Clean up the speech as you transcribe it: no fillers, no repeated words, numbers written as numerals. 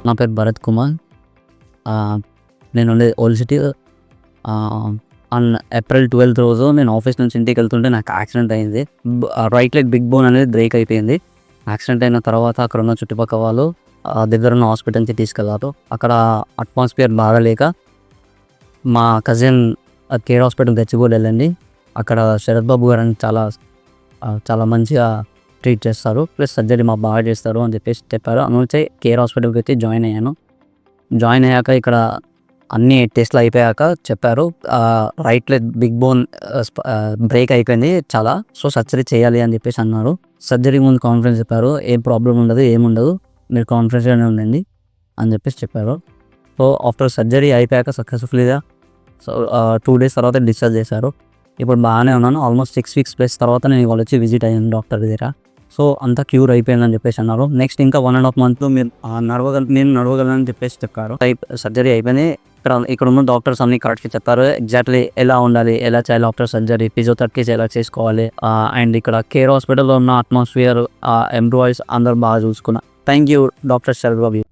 నా పేరు భరత్ కుమార్. నేను ఉండేది old city. On April 12th రోజు నేను ఆఫీస్ నుంచి ఇంటికి వెళ్తుంటే నాకు యాక్సిడెంట్ అయింది. రైట్ లెగ్ బిగ్ బోన్ అనేది బ్రేక్ అయిపోయింది. యాక్సిడెంట్ అయిన తర్వాత అక్కడ ఉన్న చుట్టుపక్కల వాళ్ళు దగ్గర ఉన్న హాస్పిటల్కి తీసుకెళ్ళారు. అక్కడ అట్మాస్ఫియర్ బాగాలేక మా కజిన్ కేర్ హాస్పిటల్ తెచ్చిపోయి వెళ్ళండి. అక్కడ శరత్ బాబు గారు అని చాలా మంచిగా ట్రీట్ చేస్తారు, ప్లస్ సర్జరీ మాకు బాగా చేస్తారు అని చెప్పేసి చెప్పారు. అందుకే కేర్ హాస్పిటల్కి వచ్చి జాయిన్ అయ్యాను. జాయిన్ అయ్యాక ఇక్కడ అన్ని టెస్ట్లు అయిపోయాక చెప్పారు right leg big bone break అయిపోయింది చాలా, సో సర్జరీ చేయాలి అని చెప్పేసి అన్నారు. సర్జరీ ముందు కాన్ఫరెన్స్ చెప్పారు, ఏం ప్రాబ్లం ఉండదు, ఏముండదు, మీరు కాన్ఫరెన్స్గానే ఉండండి అని చెప్పేసి చెప్పారు. సో ఆఫ్టర్ సర్జరీ అయిపోయాక సక్సెస్ఫుల్గా 2 days తర్వాత డిశ్చార్జ్ చేశారు. ఇప్పుడు బాగానే ఉన్నాను. ఆల్మోస్ట్ 6 weeks ప్లస్ తర్వాత నేను ఇవాళ వచ్చి విజిట్ అయ్యాను డాక్టర్ దగ్గర. సో అంతా క్యూర్ అయిపోయిందని చెప్పేసి అన్నారు. నెక్స్ట్ ఇంకా 1.5 monthలో మీరు నేను నడవగలను చెప్పేసి చెప్పారు. సర్జరీ అయిపోయింది. ఇక్కడ ఉన్న డాక్టర్స్ అన్ని కరెక్ట్గా చెప్పారు, ఎగ్జాక్ట్లీ ఎలా ఉండాలి, ఎలా చేయాలి ఆఫ్టర్ సర్జరీ, ఫిజియోథెరపీస్ ఎలా చేసుకోవాలి. అండ్ ఇక్కడ కేర్ హాస్పిటల్లో ఉన్న అట్మాస్ఫియర్, ఎంప్లాయీస్ అందరూ బాగా చూసుకున్నారు. Thank you doctor Sarath Babu.